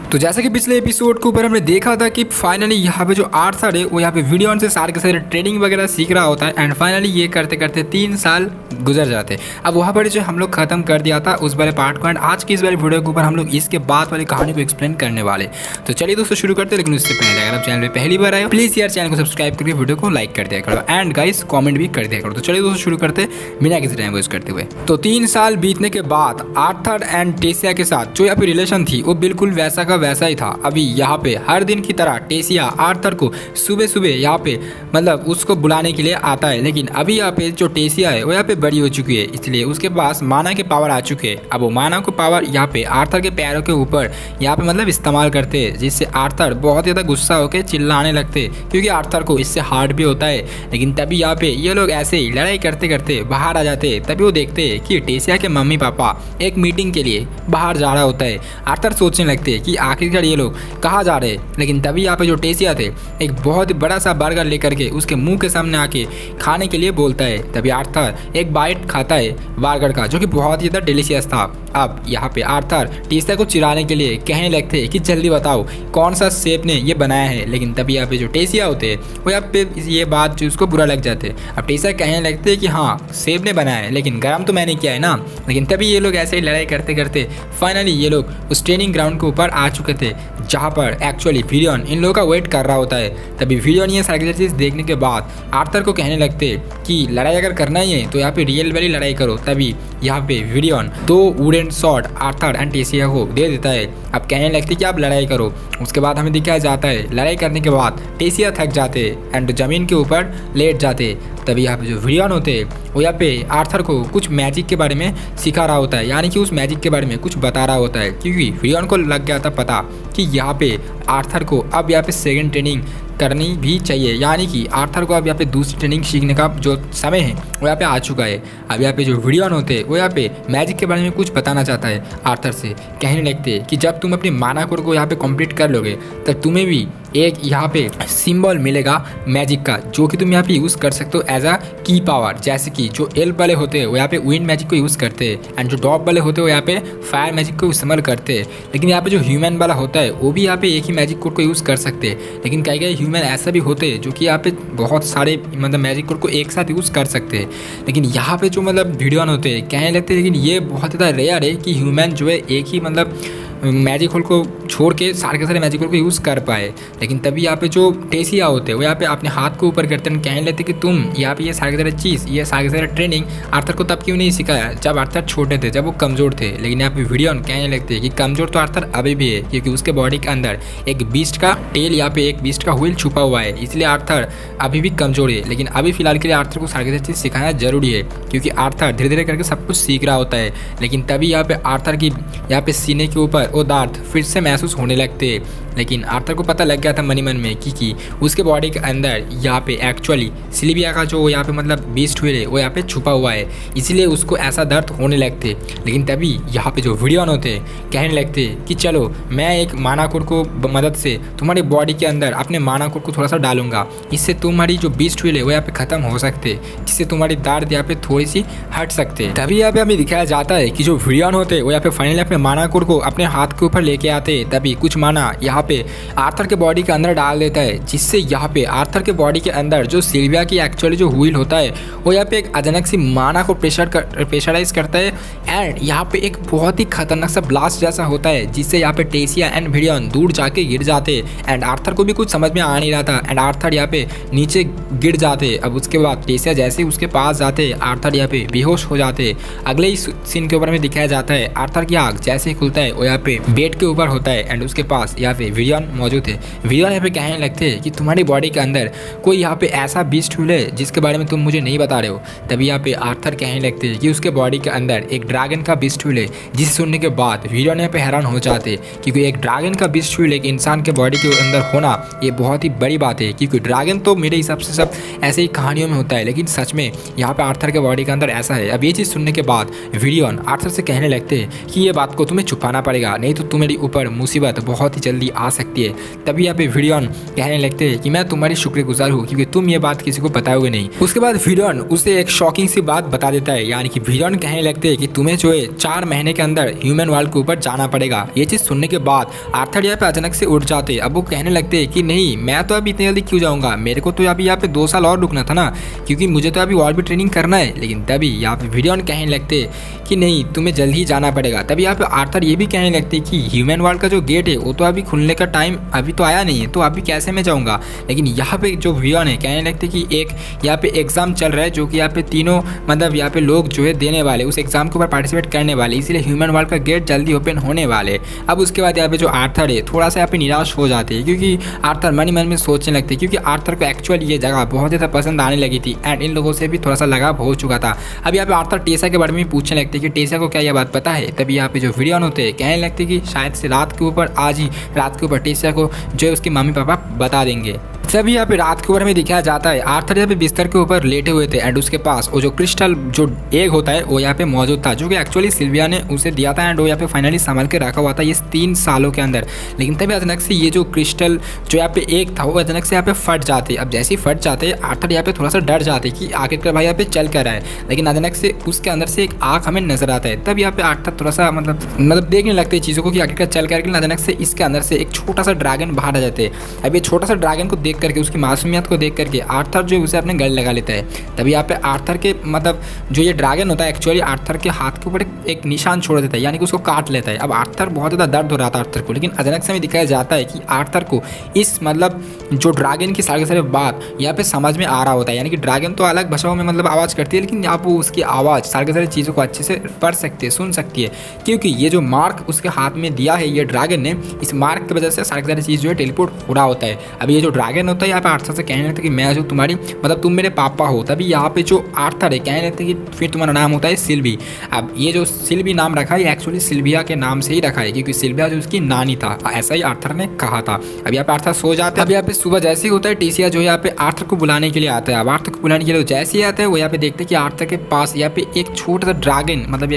तो जैसा कि पिछले एपिसोड के ऊपर हमने देखा था कि फाइनली यहाँ पे जो आर्थर है वो यहाँ पे वीडियोन से सारे के सारे ट्रेनिंग वगैरह सीख रहा होता है एंड फाइनली ये करते करते 3 साल गुजर जाते हैं। अब वहाँ पर जो हम लोग खत्म कर दिया था उस वाले पार्ट को एंड आज की इस वाले वीडियो के ऊपर हम लोग इसके बाद वाली कहानी को एक्सप्लेन करने वाले। तो चलिए दोस्तों शुरू करते हैं, लेकिन उससे पहले अगर आप चैनल पे पहली बार आए हो प्लीज़ यार चैनल को सब्सक्राइब करके वीडियो को लाइक कर दिया करो एंड गाइस कॉमेंट भी कर दिया करो। तो चलिए दोस्तों शुरू करते बिना किसी टाइम वेस्ट करते हुए। तो 3 साल बीतने के बाद आर्थर एंड टेसिया के साथ जो यहाँ पे रिलेशन थी वो बिल्कुल वैसा का वैसा ही था। अभी यहाँ पे हर दिन की तरह टेसिया आर्थर को सुबह सुबह यहाँ पे मतलब उसको बुलाने के लिए आता है, लेकिन अभी यहाँ पे जो टेसिया है वो यहाँ पे बड़ी हो चुकी है, इसलिए उसके पास माना के पावर आ चुके हैं। अब वो माना को पावर यहाँ पे आर्थर के पैरों के ऊपर यहाँ पे मतलब इस्तेमाल करते हैं, जिससे आर्थर बहुत ज़्यादा गुस्सा होकर चिल्लाने लगते क्योंकि आर्थर को इससे हार्ट भी होता है। लेकिन तभी यहाँ पे ये लोग ऐसे ही लड़ाई करते करते बाहर आ जाते, तभी वो देखते हैं कि टेसिया के मम्मी पापा एक मीटिंग के लिए बाहर जा रहा होता है। आर्थर सोचने लगते हैं कि आखिरकार ये लोग कहाँ जा रहे हैं, लेकिन तभी यहाँ पे जो टेसिया थे एक बहुत बड़ा सा बर्गर लेकर के उसके मुंह के सामने आके खाने के लिए बोलता है। तभी आर्थर एक बाइट खाता है बर्गर का, जो कि बहुत ही ज़्यादा डिलीशियस था। अब यहाँ पे आर्थर टेसिया को चिढ़ाने के लिए कहने लगते हैं कि जल्दी बताओ कौन सा शेफ ने ये बनाया है, लेकिन तभी यहाँ पे जो टेसिया होते हैं वो यहाँ पे ये बात जो उसको बुरा लग जाते हैं। अब टेसिया कहने लगते हैं कि हाँ शेफ ने बनाया है, लेकिन गरम तो मैंने किया है ना। लेकिन तभी ये लोग ऐसे ही लड़ाई करते करते फाइनली ये लोग उस ट्रेनिंग ग्राउंड के ऊपर आ चुके थे, जहाँ पर एक्चुअली वीडियोन इन लोगों का वेट कर रहा होता है। तभी वीडियोन ये सारी चीज़ देखने के बाद आर्थर को कहने लगते कि लड़ाई अगर करना ही है तो यहाँ पे रियल वाली लड़ाई करो। तभी यहाँ पे वीडियोन 2 वुडन शॉट आर्थर एंड टेसिया को दे देता है। अब कहने लगते कि आप लड़ाई करो। उसके बाद हमें दिखाया जाता है लड़ाई करने के बाद टेसिया थक जाते एंड ज़मीन के ऊपर लेट जाते। तभी यहाँ पे जो वीडियोन होते हैं वो यहाँ पे आर्थर को कुछ मैजिक के बारे में सिखा रहा होता है, यानी कि उस मैजिक के बारे में कुछ बता रहा होता है, क्योंकि वीडियोन को लग गया था पता कि यहाँ पे आर्थर को अब यहाँ पे सेकंड ट्रेनिंग करनी भी चाहिए, यानी कि आर्थर को अब यहाँ पे दूसरी ट्रेनिंग सीखने का जो समय है वो यहाँ पे आ चुका है। अब यहाँ पे जो वीडियोन होते हैं वो यहाँ पे मैजिक के बारे में कुछ बताना चाहता है आर्थर से। कहने लगते कि जब तुम अपनी माना कोर को यहाँ पे कंप्लीट कर लोगे तब तुम्हें भी एक यहाँ पे सिंबल मिलेगा मैजिक का, जो कि तुम यहाँ पे यूज़ कर सकते हो एज अ की पावर। जैसे कि जो एल्फ वाले होते हैं वो यहाँ पे विंड मैजिक को यूज़ करते हैं एंड जो डॉग वाले होते हैं वो यहाँ पे फायर मैजिक को इस्तेमाल करते हैं। लेकिन यहाँ पे जो ह्यूमन वाला होता है वो भी यहाँ पे एक ही मैजिक कोड को यूज़ कर सकते हैं, लेकिन कई कई ह्यूमन ऐसा भी होते हैं जो कि यहाँ पे बहुत सारे मतलब मैजिक कोड को एक साथ यूज़ कर सकते हैं। लेकिन यहाँ पे जो मतलब वीडियोन होते हैं कहने लगते हैं, लेकिन ये बहुत ज़्यादा रेयर है कि ह्यूमन जो है एक ही मतलब मैजिक होल को छोड़ के सारे के सारे मैजिक होल को यूज़ कर पाए। लेकिन तभी यहाँ पे जो टेसिया होते हैं वो यहाँ पे अपने हाथ को ऊपर करते हैं, कहने लेते कि तुम यहाँ पे ये सारे के सारे चीज़ ये सारे के सारे ट्रेनिंग आर्थर को तब क्यों नहीं सिखाया जब आर्थर छोटे थे, जब वो कमज़ोर थे। लेकिन यहाँ पे वीडियोन कहने लगते हैं कि कमज़ोर तो आर्थर अभी भी है, क्योंकि उसके बॉडी के अंदर एक बीस्ट का टेल यहाँ पे एक बीस्ट का व्हील छुपा हुआ है, इसलिए आर्थर अभी भी कमज़ोर है। लेकिन अभी फिलहाल के लिए आर्थर को सारी के सारी चीज़ सिखाना जरूरी है, क्योंकि आर्थर धीरे धीरे करके सब कुछ सीख रहा होता है। लेकिन तभी यहाँ पे आर्थर की यहाँ पे सीने के ऊपर वो दांत फिर से महसूस होने लगते। लेकिन आर्थर को पता लग गया था मनी मन में कि उसके बॉडी के अंदर यहाँ पे एक्चुअली सिल्विया का जो यहाँ पे मतलब बीस्ट व्हील है वो यहाँ पे छुपा हुआ है, इसीलिए उसको ऐसा दर्द होने लगते। लेकिन तभी यहाँ पे जो वीडियोन होते कहने लगते कि चलो मैं एक माना कोर को मदद से तुम्हारी बॉडी के अंदर अपने माना कोर को थोड़ा सा डालूंगा, इससे तुम्हारी जो बीस्ट व्हील है वो यहाँ पे खत्म हो सकते, जिससे तुम्हारी दर्द यहाँ पे थोड़ी सी हट सकते। तभी यहाँ पे हमें दिखाया जाता है कि जो वीडियोन होते वो यहाँ पे फाइनली अपने माना कोर को अपने हाथ के ऊपर लेके आते। तभी कुछ माना यहाँ पे आर्थर के बॉडी के अंदर डाल देता है, जिससे यहाँ पे आर्थर के बॉडी के अंदर जो सिल्विया की एक्चुअली जो व्हील होता है वो यहाँ पे एक अचानक सी माना को प्रेशराइज करता है एंड यहाँ पे एक बहुत ही खतरनाक सा ब्लास्ट जैसा होता है, जिससे यहाँ पे टेसिया एंड वीडियोन दूर जाके गिर जाते एंड आर्थर को भी कुछ समझ में आ नहीं रहा था एंड आर्थर यहाँ पे नीचे गिर जाते। अब उसके बाद टेसिया जैसे ही उसके पास जाते आर्थर यहाँ पे बेहोश हो जाते। अगले ही सीन के ऊपर में दिखाया जाता है आर्थर की आँख जैसे ही खुलता है वो यहाँ पे बेड के ऊपर होता है एंड उसके पास यहाँ पे वीडियोन मौजूद है। वीडियोन यहाँ पे कहने लगते हैं कि तुम्हारी बॉडी के अंदर कोई यहाँ पे ऐसा बीस्ट व्हील है जिसके बारे में तुम मुझे नहीं बता रहे हो। तभी यहाँ पे आर्थर कहने लगते हैं कि उसके बॉडी के अंदर एक ड्रैगन का बीस्ट व्हील है, जिसे सुनने के बाद वीडियोन यहाँ पे हैरान हो जाते क्योंकि एक ड्रैगन का बीस्ट व्हील एक इंसान के बॉडी के अंदर होना ये बहुत ही बड़ी बात है, क्योंकि ड्रैगन तो मेरे हिसाब से सब ऐसे ही कहानियों में होता है, लेकिन सच में यहाँ पे आर्थर के बॉडी के अंदर ऐसा है। अब ये चीज़ सुनने के बाद वीडियोन आर्थर से कहने लगते हैं कि ये बात को तुम्हें छुपाना पड़ेगा, नहीं तो तुम्हारे ऊपर मुसीबत मुसीबत बहुत ही जल्दी आ सकती है। तभी यहाँ पे विडियन कहने लगते हैं कि मैं तुम्हारी शुक्रगुजार हूँ क्योंकि तुम ये बात किसी को बताओगे नहीं। उसके बाद विडियन उसे एक शॉकिंग सी बात बता देता है, यानी कि विडियन कहने लगते हैं कि तुम्हें जो है 4 महीने के अंदर ह्यूमन वर्ल्ड के ऊपर जाना पड़ेगा। ये चीज़ सुनने के बाद आर्थर यहाँ पे अचानक से उठ जाते हैं। अब वो कहने लगते हैं कि नहीं, मैं तो अभी इतनी जल्दी क्यों जाऊँगा, मेरे को तो अभी यहाँ पे 2 साल और रुकना था ना, क्योंकि मुझे तो अभी और भी ट्रेनिंग करना है। लेकिन तभी यहाँ पे विडियन कहने लगते कि नहीं, तुम्हें जल्द ही जाना पड़ेगा। तभी यहाँ पे आर्थर ये भी कहने लगते कि ह्यूमन वर्ल्ड का जो गेट है वो तो अभी खुलने का टाइम अभी तो आया नहीं है, तो अभी कैसे मैं जाऊँगा। लेकिन यहाँ पे जो विडियन है कहने लगते कि एक यहाँ पे एग्जाम चल रहा है जो कि यहाँ पे तीनों मतलब यहाँ पे लोग जो है देने वाले, उस एग्जाम के ऊपर पार्टिसिपेट करने वाले, इसीलिए ह्यूमन वर्ल्ड का गेट जल्दी ओपन होने वाले। अब उसके बाद यहाँ पे जो आर्थर है थोड़ा सा यहाँ पे निराश हो जाते हैं, क्योंकि आर्थर मन ही मन में सोचने लगते हैं, क्योंकि आर्थर को एक्चुअली ये जगह बहुत ज़्यादा पसंद आने लगी थी एंड इन लोगों से भी थोड़ा सा लगाव हो चुका था। अब यहाँ पे आर्थर टेसा के बारे में पूछने लगते कि टेसा को क्या यह बात पता है। तभी यहाँ पे जो विडियन होते हैं कहने लगते कि शायद से रात के ऊपर, आज ही रात के ऊपर टेसा को जो है उसके मम्मी पापा बता देंगे। तभी यहाँ पे रात के ऊपर में दिखाया जाता है आर्थर यहाँ पे बिस्तर के ऊपर लेटे हुए थे एंड उसके पास वो जो क्रिस्टल जो एग होता है वो यहाँ पे मौजूद था, जो कि एक्चुअली सिल्विया ने उसे दिया था एंड वो यहाँ पे फाइनली संभाल के रखा हुआ था ये 3 सालों के अंदर। लेकिन तभी अचानक से ये जो क्रिस्टल जो यहाँ पे एग था वो अचानक से यहाँ पे फट जाते। अब जैसे ही फट जाते आर्थर यहाँ पे थोड़ा सा डर जाते कि आखिरकार भाई यहाँ पे चल कर रहा है। लेकिन अचानक से उसके अंदर से एक आँख हमें नजर आता है। तब यहाँ पे आर्थर थोड़ा सा मतलब देखने लगते हैं चीज़ों को कि आखिरकार चल कर, अचानक से इसके अंदर से एक छोटा सा ड्रैगन बाहर आ जाते हैं। अब ये छोटा सा ड्रैगन को देख करके, उसकी मासूमियत को देख करके आर्थर जो उसे अपने गले लगा लेता है। तभी यहाँ पे आर्थर के मतलब जो ये ड्रैगन होता है एक्चुअली आर्थर के हाथ के ऊपर एक निशान छोड़ देता है, यानी कि उसको काट लेता है। अब आर्थर बहुत ज़्यादा दर्द हो रहा था आर्थर को, लेकिन अचानक से हमें दिखाया जाता है कि आर्थर को इस मतलब जो ड्रैगन की सारे बात यहाँ पे समझ में आ रहा होता है, यानी कि ड्रैगन तो अलग भाषाओं में मतलब आवाज़ करती है, लेकिन आप वो उसकी आवाज़ सारी चीज़ों को अच्छे से पढ़ सकती है, सुन सकती है, क्योंकि ये जो मार्क उसके हाथ में दिया है ये ड्रैगन ने, इस मार्क की वजह से सारी चीज़ जो है टेलीपोर्ट हो रहा होता है। अब ये जो ड्रैगन होता है यहाँ पे आर्थर से कहने लगता है कि मैं जो तुम्हारी मतलब तुम मेरे पापा हो। तभी यहाँ पे जो आर्थर है कहने लगते हैं कि फिर तुम्हारा नाम होता है सिल्वी। अब ये जो सिल्वी नाम रखा है एक्चुअली सिल्विया के नाम से ही रखा है, क्योंकि सिल्विया जो उसकी नानी था, ऐसा ही आर्थर ने कहा था। अब यहाँ पे आर्थर सो जाता है। अब यहाँ पे सुबह जैसे ही होता है टेसिया जो यहाँ पे आर्थर को बुलाने के लिए आता है। अब आर्थर को बुलाने के लिए जैसे ही आता है वो यहाँ पे देखते हैं कि आर्थर के पास यहाँ पे एक छोटा सा ड्रैगन मतलब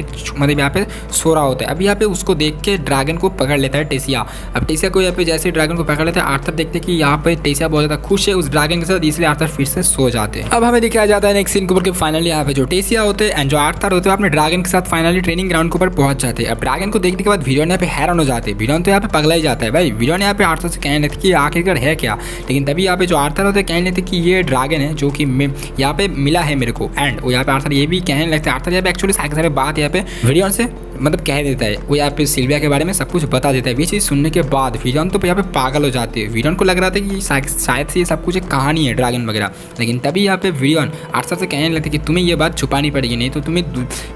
यहाँ पे सो रहा होता है। अब यहाँ पे उसको देख के ड्रैगन को पकड़ लेता है टेसिया। अब टेसिया को यहाँ पे जैसे ड्रैगन को पकड़ लेता है आर्थर देखते हैं कि यहाँ पे टेसिया बहुत ज़्यादा खुश है उस ड्रैगन के साथ, इसलिए आर्थर फिर से सो जाते हैं। अब हमें दिखाया जाता है नेक्स्ट सीन के ऊपर कि फाइनली यहाँ पे जो टेसिया होते हैं एंड जो आर्थर होते हैं अपने ड्रैगन के साथ फाइनली ट्रेनिंग ग्राउंड के ऊपर पहुंच जाते हैं। अब ड्रैगन को देखने के बाद विडियन यहाँ पे हैरान हो जाते हैं। विडियन तो यहाँ पे पगला ही जाता है भाई। विडियन यहाँ पे आर्थर से कहने लगते कि आखिरकार है क्या। लेकिन तभी यहाँ पे जो आर्थर होते हैं कहने लगते कि ये ड्रैगन है जो कि यहाँ पे मिला है मेरे को। एंड वो यहाँ पे आर्थर ये भी कहने लगते हैं, आर्थर यहाँ पे एक्चुअली सारे बात यहाँ पे विडियन से मतलब कह देता है, वो यहाँ पे सिल्विया के बारे में सब कुछ बता देता है। ये चीज़ सुनने के बाद विडियन तो यहाँ पे पागल हो जाती है। विडियन को लग रहा था कि शायद से ये सब कुछ एक कहानी है ड्रैगन वगैरह। लेकिन तभी यहाँ पे विडियन आर्थर से कहने लगता है कि तुम्हें ये बात छुपानी पड़ेगी, नहीं तो तुम्हें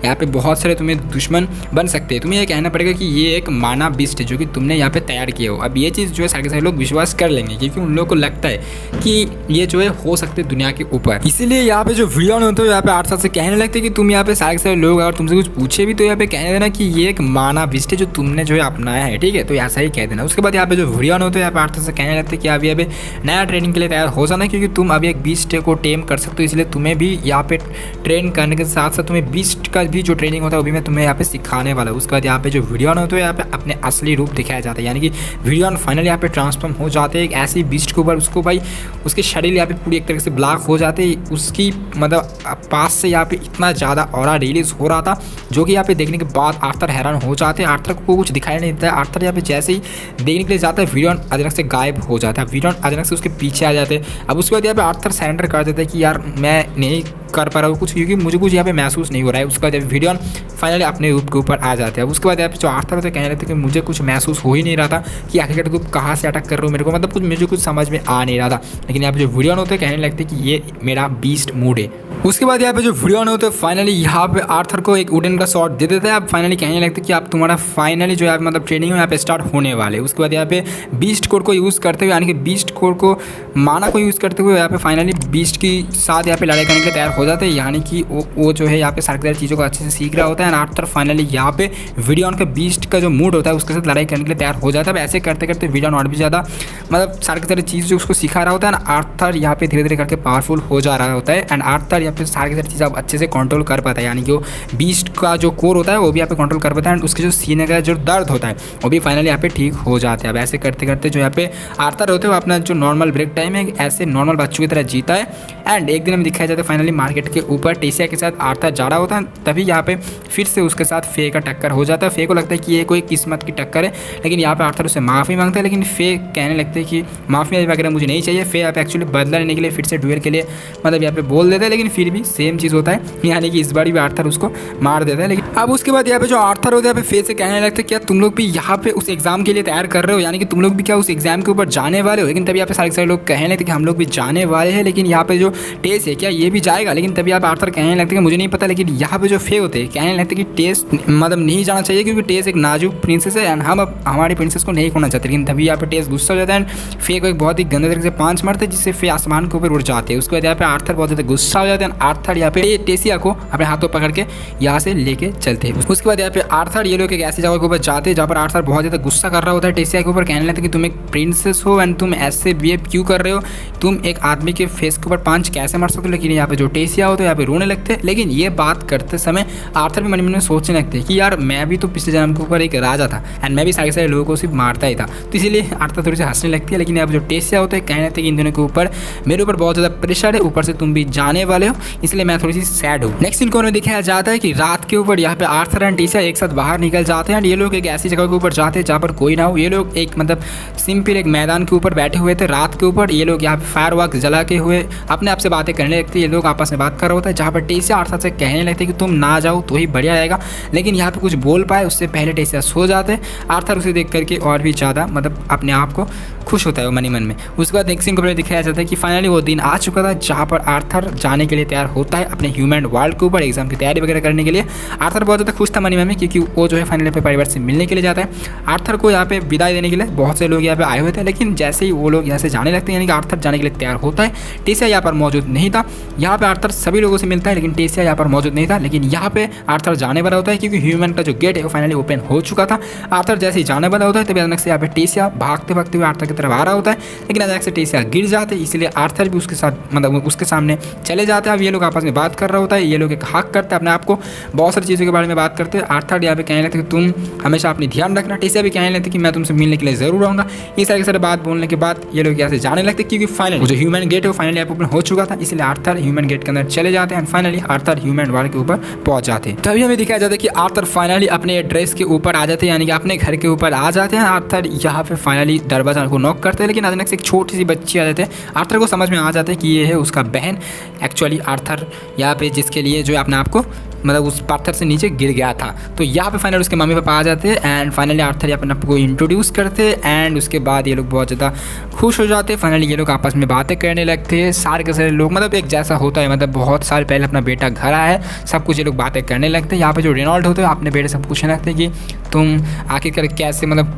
यहाँ पे बहुत सारे तुम्हें दुश्मन बन सकते हैं। तुम्हें ये कहना पड़ेगा कि ये एक मानव बीस्ट है जो कि तुमने यहाँ पे तैयार किया हो। अब ये चीज़ जो है सारे लोग विश्वास कर लेंगे, क्योंकि उन लोगों को लगता है कि ये जो है हो सकते दुनिया के ऊपर। इसीलिए यहाँ पे जो विडियन होते हैं यहाँ पे आर्थर से कहने लगते हैं कि तुम यहाँ पे सारे लोग अगर तुमसे कुछ पूछे भी तो यहाँ पे कहने देना कि ये एक मानव बीस्ट है जो तुमने जो है अपनाया है, ठीक है, तो ऐसा ही कह देना। उसके बाद यहाँ पे जो विडियन होते हैं यहाँ पे आर्थर से कहने लगते हैं कि अभी अभी नया ट्रेनिंग के लिए तैयार हो जाना, क्योंकि तुम अभी एक बीस्ट को टेम कर सकते हो, इसलिए तुम्हें भी यहाँ पे ट्रेन करने के साथ साथ तुम्हें बीस्ट का भी जो ट्रेनिंग होता है वो भी मैं तुम्हें यहाँ पे सिखाने वाला हूँ। उसके बाद यहाँ पे जो विडियन होते हैं यहाँ पे अपने असली रूप दिखाया जाता है, यानी कि विडियन फाइनली यहाँ पे ट्रांसफॉर्म हो जाते हैं एक ऐसी बीस्ट के ऊपर। उसको भाई उसके शरीर यहाँ पे पूरी एक तरह से ब्लॉक हो जाते हैं। उसकी मतलब पास से यहाँ पे इतना ज़्यादा ऑरा रिलीज हो रहा था जो कि यहाँ पे देखने के बाद आर्थर हैरान हो जाते हैं। आर्थर को कुछ दिखाई नहीं देता है। आर्थर यहाँ पे जैसे ही देखने के लिए जाता है विडियन अचानक से गायब हो जाता है। विडियन अचानक से उसके पीछे आ जाते हैं। अब उसके बाद यहाँ पे आर्थर सरेंडर कर देता है कि यार मैं नहीं कर पा रहा हूँ कुछ, क्योंकि मुझे कुछ यहाँ पे महसूस नहीं हो रहा है। उसके बाद विडियन फाइनली अपने रूप के ऊपर आ जाते हैं। उसके बाद यहाँ पे जो आर्थर होते कहने लगते कि मुझे कुछ महसूस हो ही नहीं रहा था कि आखिरकार तुम कहाँ से अटैक कर रहे हो मेरे को, मतलब मुझे कुछ समझ में आ नहीं रहा था। लेकिन यहाँ पे जो विडियन होते कहने लगते कि ये मेरा बीस्ट मूड है। उसके बाद यहाँ पे जो विडियन होते फाइनली यहाँ पे आर्थर को एक वुडन का शॉट दे देता है। आप फाइनली कहने लगते कि आप तुम्हारा फाइनली जो है मतलब ट्रेनिंग यहाँ पे स्टार्ट होने वाले। उसके बाद यहाँ पे बीस्ट कोड को यूज़ करते हुए, यानी कि बीस्ट कोड को माना को यूज़ करते हुए यहाँ पे फाइनली बीस्ट के साथ यहाँ पे लड़ाई करने के लिए तैयार हो जाते हैं, यानी कि वो जो है यहाँ पे सारी चीज़ों को अच्छे से सीख रहा होता है। आर्थर फाइनली यहाँ पे विडियन का बीस्ट का जो मूड होता है उसके साथ लड़ाई करने के लिए तैयार हो जाता है। ऐसे करते करते विडियन और भी ज़्यादा मतलब सारी चीज़ जो उसको सिखा रहा होता है ना, आर्थर यहाँ पे धीरे धीरे करके पावरफुल हो जा रहा होता है। एंड आर्थर यहाँ यहाँ पे सारी चीज़ आप अच्छे से कंट्रोल कर पाता है, यानी कि वो बीस्ट का जो कोर होता है वो भी यहाँ पे कंट्रोल कर पाता है एंड उसके जो सीने का जो दर्द होता है वो भी फाइनली यहाँ पे ठीक हो जाता है। अब ऐसे करते करते जो यहाँ पे आर्थर होते हैं वो अपना जो नॉर्मल ब्रेक टाइम है ऐसे नॉर्मल बच्चों की तरह जीता है एंड एक दिन में दिखाया जाता है फाइनली मार्केट के ऊपर टेसिया के साथ आर्थर जा रहा होता है, तभी यहाँ पे फिर से उसके साथ फे का टक्कर हो जाता है। फे को लगता है कि ये कोई किस्मत की टक्कर है, लेकिन यहाँ पे आर्थर उससे माफ़ी मांगता है, लेकिन फे कहने लगते हैं कि माफ़ी वगैरह मुझे नहीं चाहिए। फे यहाँ पे एक्चुअली बदला लेने के लिए फिर से डुएल के लिए मतलब यहाँ पे बोल देता है, लेकिन फिर भी सेम चीज़ होता है, यानी कि इस बार भी आर्थर उसको मार देता है। लेकिन अब उसके बाद यहाँ पे जो आर्थर होता है यहाँ पे फे से कहने लगता है क्या तुम लोग भी यहाँ पे उस एग्जाम के लिए तैयार कर रहे हो, यानी कि तुम लोग भी क्या उस एग्जाम के ऊपर जाने वाले हो। लेकिन तभी यहाँ पे सारे लोग कहने लगते कि हम लोग भी जाने वाले हैं, लेकिन यहाँ पे जो टेस्ट है क्या ये भी जाएगा। लेकिन तभी आप आर्थर कहने लगते कि मुझे नहीं पता। लेकिन यहाँ पे जो फे होते हैं कहने लगते कि टेस्ट मतलब नहीं जाना चाहिए क्योंकि टेस्ट एक नाजुक प्रिंसेस है एंड हम अब हमारी प्रिंसेस को नहीं खोना चाहते। लेकिन तभी यहाँ पे टेस्ट गुस्सा हो जाता है एंड फे को एक बहुत ही गंदे तरीके से पांच मारते हैं जिससे फे आसमान के ऊपर उड़ जाते हैं। उसके बाद यहाँ पे आर्थर बहुत ज़्यादा गुस्सा हो जाता है। आर्थर यहाँ पे टेसिया को अपने हाथों पकड़ के यहाँ से लेके चलते हैं। उसके बाद यहाँ पे आर्थर ये लोग एक ऐसी जगह के ऊपर जाते हैं जहाँ पर आर्थर बहुत ज़्यादा गुस्सा कर रहा होता है टेसिया के ऊपर, कहने लगता है कि तुम एक प्रिंसेस हो एंड तुम ऐसे बिहेव क्यों कर रहे हो, तुम एक आदमी के फेस के ऊपर पांच कैसे मार सकते हो। लेकिन यहाँ पे जो टेसिया हो तो यहाँ पे रोने लगते हैं। लेकिन ये बात करते समय आर्थर भी मन में सोचने लगते हैं कि यार मैं भी तो पिछले जन्म के ऊपर एक राजा था एंड मैं भी सारे लोगों को सिर्फ मारता ही था, तो इसीलिए आर्थर थोड़ी सी हंसने लगती है। लेकिन यहाँ पे जो टेसिया होते हैं कहने लगते हैं कि इन दोनों के ऊपर मेरे ऊपर बहुत ज़्यादा प्रेशर है, ऊपर से तुम भी जाने वाले हो, इसलिए मैं थोड़ी सी सैड हूँ। नेक्स्ट इनको में दिखाया जाता है कि रात के ऊपर यहाँ पे आर्थर एंड टेसिया एक साथ बाहर निकल जाते हैं एंड ये लोग एक ऐसी जगह के ऊपर जाते हैं जहाँ पर कोई ना हो। ये लोग एक मतलब सिंपल एक मैदान के ऊपर बैठे हुए थे रात के ऊपर। ये लोग यहाँ पे फायर वर्क जला के हुए अपने आप से बातें करने लगते हैं। ये लोग आपस में बात कर रहा होता है जहाँ पर टेसिया आर्थर से कहने लगते हैं कि तुम ना जाओ तो ही बढ़िया रहेगा। लेकिन यहाँ पे कुछ बोल पाए उससे पहले टेसिया सो जाते हैं। आर्थर उसे देख करके और भी ज़्यादा मतलब अपने आप को खुश होता है वो मन ही मन में। उसके बाद नेक्स्ट सीन को दिखाया जाता है कि फाइनली वो दिन आ चुका था जहाँ पर आर्थर जाने के लिए तैयार होता है अपने ह्यूमन वर्ल्ड के ऊपर एग्जाम की तैयारी वगैरह करने के लिए। आर्थर बहुत ज़्यादा खुश था मन ही मन में क्योंकि वो जो है फाइनली अपने परिवार से मिलने के लिए जाता है। आर्थर को यहाँ पे विदाई देने के लिए बहुत से लोग यहाँ पे आए हुए थे, लेकिन जैसे ही वो लोग यहाँ से जाने लगते हैं यानी कि आर्थर जाने के लिए तैयार होता है, टेसिया यहाँ पर मौजूद नहीं था। यहाँ पे आर्थर सभी लोगों से मिलता है लेकिन टेसिया यहाँ पर मौजूद नहीं था। लेकिन यहाँ पे आर्थर जाने वाला होता है क्योंकि ह्यूमन का जो गेट है वो फाइनली ओपन हो चुका था। आर्थर जैसे ही जाने वाला होता है तभी अचानक से यहाँ पे टेसिया भागते भागते हुए आर्थर की तरफ आ रहा होता है, लेकिन अचानक से टेसिया गिर जाते हैं, इसलिए आर्थर भी उसके साथ मतलब उसके सामने चले जाते हैं। अब ये लोग आपस में बात कर रहा होता है, ये लोग एक हक करते हैं अपने आप को, बहुत सारी चीज़ों के बारे में बात करते हैं। आर्थर यहाँ पे कहने लगते कि तुम हमेशा अपनी ध्यान रखना। टेसिया भी कहने लगते कि मैं तुमसे मिलने के लिए जरूर आऊँगा। ये सारे के सारे बात बोलने के बाद ये लोग यहाँ से जाने लगते क्योंकि फाइनली जो ह्यूमन गेट है वो फाइनली यहाँ ओपन हो चुका था, इसलिए आर्थर ह्यूमन गेट के अंदर चले जाते हैं and finally Arthur human world के ऊपर पहुंच जाते हैं। तभी हमें दिखाया जाता है कि आर्थर फाइनली अपने एड्रेस के ऊपर आ जाते हैं, यानी कि अपने घर के ऊपर आ जाते हैं। आर्थर यहाँ पे फाइनली दरवाजा को नॉक करते हैं, लेकिन अचानक से एक छोटी सी बच्ची आ जाते हैं। आर्थर को समझ में आ जाता है कि ये है उसका बहन। एक्चुअली आर्थर यहाँ पे जिसके लिए जो अपने आप को मतलब उस पत्थर से नीचे गिर गया था, तो यहाँ पे फाइनली उसके मम्मी पापा आ जाते हैं एंड फाइनली आर्थर अपने आप को इंट्रोड्यूस करते हैं एंड उसके बाद ये लोग बहुत ज़्यादा खुश हो जाते हैं। फाइनली ये लोग आपस में बातें करने लगते हैं, सारे के सारे लोग मतलब एक जैसा होता है मतलब बहुत साल पहले अपना बेटा घर आया है, सब कुछ ये लोग बातें करने लगते हैं। यहाँ पे जो रेनॉल्ड होते हैं अपने बेटे से पूछने लगते हैं कि तुम आखिरकार कैसे मतलब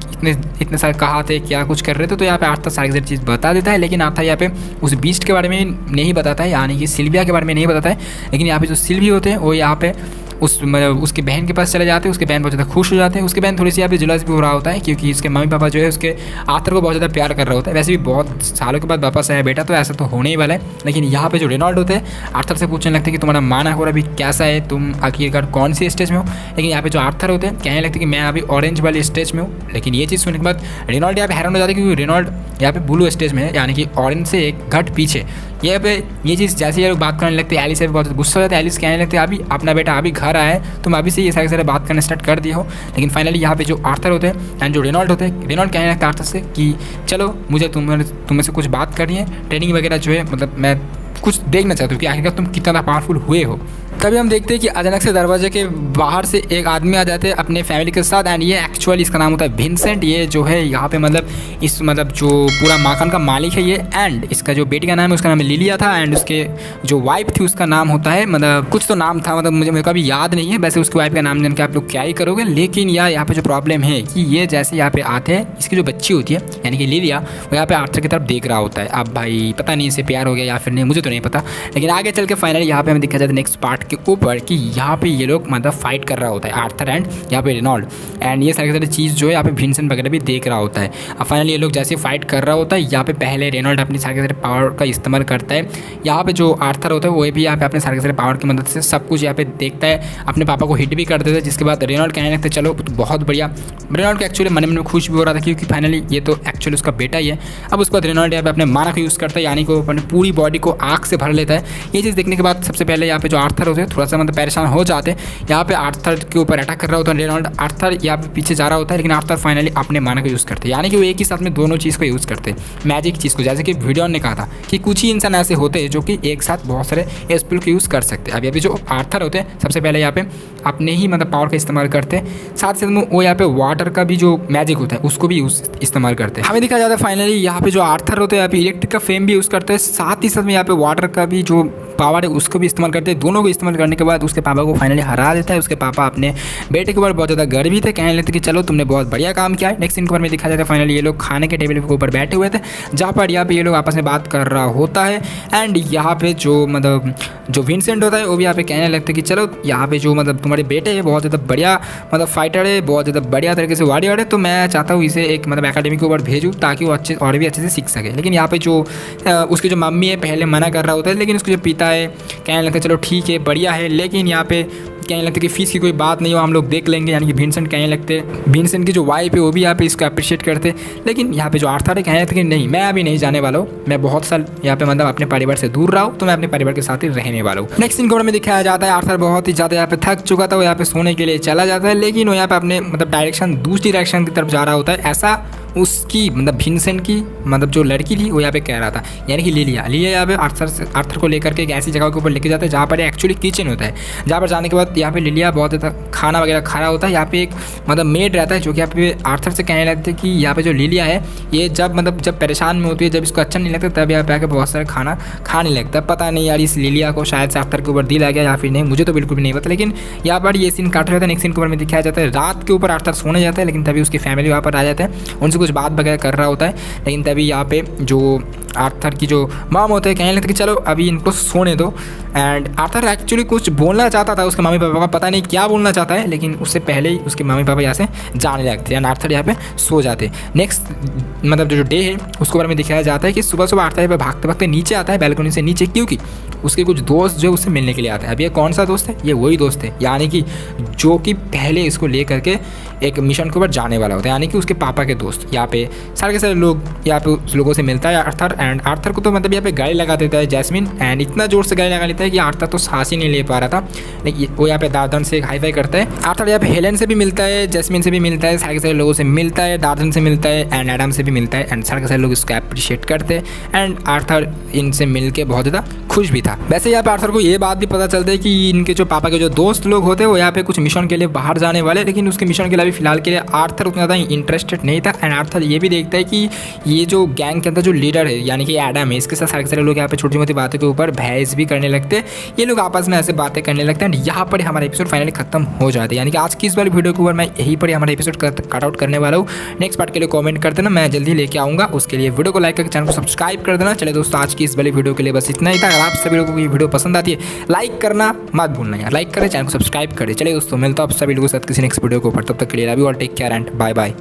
इतने साल कहाँ थे, क्या कुछ कर रहे थे। तो यहाँ पे आर्थर सारी सारी चीज़ बता देता है, लेकिन आर्थर यहाँ पे उस बीस्ट के बारे में नहीं बताता है, यानी कि सिल्विया के बारे में नहीं बताता है। लेकिन यहाँ पे जो सिल्वी होते हैं वो यहाँ पे उस मतलब उसकी बहन के पास चले जाते हैं। उसके बहन बहुत ज़्यादा खुश हो जाते हैं। उसकी बहन थोड़ी सी यहाँ पे जेलस भी हो रहा होता है क्योंकि उसके मम्मी पापा जो है उसके आर्थर को बहुत ज़्यादा प्यार कर रहा होता है। वैसे भी बहुत सालों के बाद वापस आया बेटा, तो ऐसा तो होने ही वाला है। लेकिन यहाँ पे जो रेनॉल्ड होते हैं आर्थर से पूछने लगते हैं कि तुम्हारा माना हो रहा अभी कैसा है, तुम आखिरकार कौन सी स्टेज में हो। लेकिन यहाँ पे जो आर्थर होते हैं कहने लगते हैं कि मैं अभी ऑरेंज वाली स्टेज में हूँ। लेकिन ये चीज़ सुनने के बाद रेनॉल्ड यहाँ पे हैरान हो जाता है क्योंकि रेनॉल्ड यहाँ पे ब्लू स्टेज में है, यानी कि ऑरेंज से एक घट पीछे। ये पे ये चीज़ जैसे ये लोग बात करने लगते हैं, एलिस से भी बहुत गुस्सा हो जाता है। एलिस कहने लगते हैं अभी अपना बेटा अभी घर आया है, तुम अभी से ये सारे बात करना स्टार्ट कर दिए हो। लेकिन फाइनली यहाँ पे जो आर्थर होते हैं एंड जो रेनॉल्ड होते हैं, रेनॉल्ड कहने लगता है आर्थर से कि चलो मुझे तुम से कुछ बात करनी है, ट्रेनिंग वगैरह जो है मतलब मैं कुछ देखना चाहता हूँ कि आखिरकार तुम कितना पावरफुल हुए हो। तभी हम देखते हैं कि अचानक से दरवाजे के बाहर से एक आदमी आ जाते हैं अपने फैमिली के साथ एंड ये एक्चुअली इसका नाम होता है विंसेंट। ये जो है यहाँ पे मतलब इस मतलब जो पूरा माखन का मालिक है ये, एंड इसका जो बेटी का नाम है उसका नाम लिलिया था एंड उसके जो वाइफ थी उसका नाम होता है मतलब कुछ तो नाम था, मतलब मुझे मेरे को अभी याद नहीं है। वैसे उसकी वाइफ का नाम जान के आप लोग क्या ही करोगे। लेकिन यहाँ पे जो प्रॉब्लम है कि ये जैसे यहाँ पे आते हैं, इसकी जो बच्ची होती है यानी कि लिलिया वो यहाँ पे आर्थर की तरफ देख रहा होता है। अब भाई पता नहीं इसे प्यार हो गया या फिर नहीं, मुझे तो नहीं पता। लेकिन आगे चल के फाइनली यहाँ पे हमें दिखा जाता है नेक्स्ट पार्ट के ऊपर कि यहाँ पे ये लोग मतलब फाइट कर रहा होता है आर्थर एंड यहाँ पे रेनॉल्ड, एंड ये सारी चीज़ जो है यहाँ पे विंसेंट वगैरह भी देख रहा होता है। अब फाइनली ये लोग जैसे फाइट कर रहा होता है, यहाँ पे पहले रेनॉल्ड अपनी सारे पावर का इस्तेमाल करता है। यहाँ पे जो आर्थर होता है वो भी यहाँ पे अपने सारे पावर की मदद से सब कुछ यहाँ पे देखता है, अपने पापा को हिट भी कर देता है। जिसके बाद रेनॉल्ड कहने लगते चलो बहुत बढ़िया। रेनॉल्ड को एक्चुअली मन में खुश भी हो रहा था क्योंकि फाइनली ये तो एक्चुअली उसका बेटा ही है। अब उसके बाद रेनॉल्ड यहाँ पे अपने माना का यूज़ करता है, यानी कि वो अपनी पूरी बॉडी को आग से भर लेता है। ये चीज़ देखने के बाद सबसे पहले यहाँ पे जो आर्थर होते हैं थोड़ा सा मतलब परेशान हो जाते हैं। यहाँ पे आर्थर के ऊपर अटैक कर रहा होता है रेनॉल्ड, आर्थर यहाँ पे पीछे जा रहा होता है, लेकिन आर्थर फाइनली अपने माना का यूज़ करते हैं, यानी कि वो एक ही साथ में दोनों चीज़ को यूज़ करते हैं, मैजिक चीज़ को। जैसे कि वीडियो ने कहा था कि कुछ ही इंसान ऐसे होते हैं जो कि एक साथ बहुत सारे स्पेल को यूज़ कर सकते हैं। अब यहाँ पे जो आर्थर होते हैं सबसे पहले यहाँ पे अपने ही मतलब पावर का इस्तेमाल करते हैं, साथ साथ में वो यहाँ पे वाटर का भी जो मैजिक होता है उसको भी इस्तेमाल करते हैं। हमें देखा जाता है फाइनली यहाँ पे जो आर्थर होते हैं यहाँ पे इलेक्ट्रिक का फेम भी यूज़ करते हैं, साथ ही साथ में यहाँ पे वाटर का भी जो पावर है उसको भी इस्तेमाल करते हैं। दोनों को इस्तेमाल करने के बाद उसके पापा को फाइनली हरा देता है। उसके पापा अपने बेटे के ऊपर बहुत ज़्यादा गर्वी थे, कहने लगते कि चलो तुमने बहुत बढ़िया काम किया है। नेक्स्ट सीन के ऊपर में दिखा जाता है फाइनली ये लोग खाने के टेबल के ऊपर बैठे हुए थे, जहाँ पर यहाँ पे ये लोग आपस में बात कर रहा होता है। एंड यहाँ पे जो मतलब जो विंसेंट होता है वो भी यहाँ पे कहने लगते कि चलो यहाँ पे जो मतलब तुम्हारे बेटे है बहुत ज़्यादा बढ़िया मतलब फाइटर है, बहुत ज़्यादा बढ़िया तरीके से वॉरियर है, तो मैं चाहता हूँ इसे एक मतलब एकेडमी के ऊपर भेजूँ ताकि वो अच्छे और भी अच्छे से सीख सके। लेकिन यहाँ पे जो उसकी जो मम्मी है पहले मना कर रहा होता है, लेकिन उसके जो पिता है कहने लगते चलो ठीक है बढ़िया है, लेकिन यहाँ पे कहने लगते कि फीस की कोई बात नहीं हो, हम लोग देख लेंगे। यानी कि विंसेंट कहने लगते, विंसेंट की जो वाइफ है वो भी यहाँ पे इसको अप्रिशिएट करते, लेकिन यहाँ पे जो आर्थर है कहने लगते कि नहीं मैं अभी नहीं जाने वाला हूँ, मैं बहुत साल यहाँ पे मतलब अपने परिवार से दूर रहा हूँ, तो मैं अपने परिवार के साथ ही रहने वाला हूँ। नेक्स्ट सीन में दिखाया जाता है आर्थर बहुत ही ज़्यादा यहाँ पे थक चुका था, वो यहाँ पे सोने के लिए चला जाता है, लेकिन वो यहाँ पे अपने मतलब दूसरी डायरेक्शन की तरफ जा रहा होता है। ऐसा उसकी मतलब विंसेंट की मतलब जो लड़की थी वो यहाँ पे कह रहा था, यानी कि लिलिया यहाँ पे आर्थर को लेकर के एक ऐसी जगह के ऊपर लेके जाता है जहाँ पर एक्चुअली किचन होता है, जहाँ पर जाने के बाद यहाँ पे लिलिया बहुत ज़्यादा खाना वगैरह खा रहा होता है। यहाँ पे एक मतलब मेड रहता है जो कि यहाँ पे आर्थर से कहने लगते हैं कि यहाँ पे जो लिलिया है ये जब परेशान में होती है, जब इसको अच्छा नहीं लगता तब यहाँ पे आके बहुत सारा खाना खाने लगता है। पता नहीं यार इस लिलिया को शायद से आर्थर के ऊपर दिल आ गया या फिर नहीं, मुझे तो बिल्कुल भी नहीं पता। लेकिन यहाँ पर ये सीन काट रहा था। नेक्स्ट सीन के ऊपर में दिखाया जाता है रात के ऊपर आर्थर सोने जाता है, लेकिन तभी उसकी फैमिली वहाँ पर आ जाता है, उनसे कुछ बात वगैरह कर रहा होता है। लेकिन तभी यहाँ पे जो आर्थर की जो मॉम होते हैं कहने लगते कि चलो अभी इनको सोने दो। एंड आर्थर एक्चुअली कुछ बोलना चाहता था उसके मम्मी पापा का, पता नहीं क्या बोलना चाहता है, लेकिन उससे पहले ही उसके मम्मी पापा यहाँ से जाने लगते हैं एंड आर्थर यहाँ पे सो जाते। नेक्स्ट मतलब जो डे है उसके बारे में दिखाया जाता है कि सुबह सुबह आर्थर यहाँ पे भागते भागते नीचे आता है बैल्कनी से नीचे, क्योंकि उसके कुछ दोस्त जो उससे मिलने के लिए आते हैं। अब ये कौन सा दोस्त है? ये वही दोस्त है, यानी कि जो कि पहले इसको ले करके एक मिशन के ऊपर जाने वाला होता है, यानी कि उसके पापा के दोस्त। यहाँ पे सारे के सारे लोग यहाँ पे उस लोगों से मिलता है आर्थर, एंड आर्थर को तो मतलब यहाँ पे गाड़ी लगा देता है जैस्मिन, एंड इतना जोर से गाड़ी लगा लेता है कि आर्थर तो सांस ही नहीं ले पा रहा था। लेकिन वो यहाँ पे दार्दन से हाई फाई करता है। आर्थर यहाँ पे हेलेन से भी मिलता है, जैस्मिन से भी मिलता है, सारे के सारे लोगों से मिलता है, दार्दन से मिलता है एंड एडम से भी मिलता है, एंड सारे के सारे लोग इसको अप्रिशिएट करते हैं एंड आर्थर इनसे मिल के बहुत ज़्यादा खुश भी था। वैसे यहाँ पे आर्थर को ये बात भी पता चलता है कि इनके जो पापा के जो दोस्त लोग होते हैं वो यहाँ पे कुछ मिशन के लिए बाहर जाने वाले, लेकिन उसके मिशन के लिए अभी फिलहाल के लिए आर्थर उतना ज़्यादा इंटरेस्टेड नहीं था। एंड आर्थर ये भी देखता है कि ये जो गैंग के अंदर जो लीडर है यानी कि एडम है, इसके साथ सारे सारे लोग यहाँ पे छोटी मोटी बातों के ऊपर बहस भी करने लगते हैं, ये लोग आपस में ऐसे बातें करने लगते हैं। एंड यहाँ पर हमारा एपिसोड फाइनली खत्म हो जाता है, यानी कि आज की इस वाली वीडियो के ऊपर मैं यहीं पर हमारा एपिसोड कट आउट करने वाला हूँ। नेक्स्ट पार्ट के लिए कमेंट कर देना, मैं जल्दी लेके आऊँगा। उसके लिए वीडियो को लाइक करके चैनल को सब्सक्राइब कर देना। चले दोस्तों आज की इस वाली वीडियो के लिए बस इतना ही था। अगर आप सभी लोगों को ये वीडियो पसंद आती है लाइक करना मत भूलना यार, लाइक करें, चैनल को सब्सक्राइब करें। चलिए दोस्तों मिलता हूँ आप सभी लोगों के साथ किसी नेक्स्ट वीडियो के ऊपर, तब तक के लिए love you all, take care and bye bye.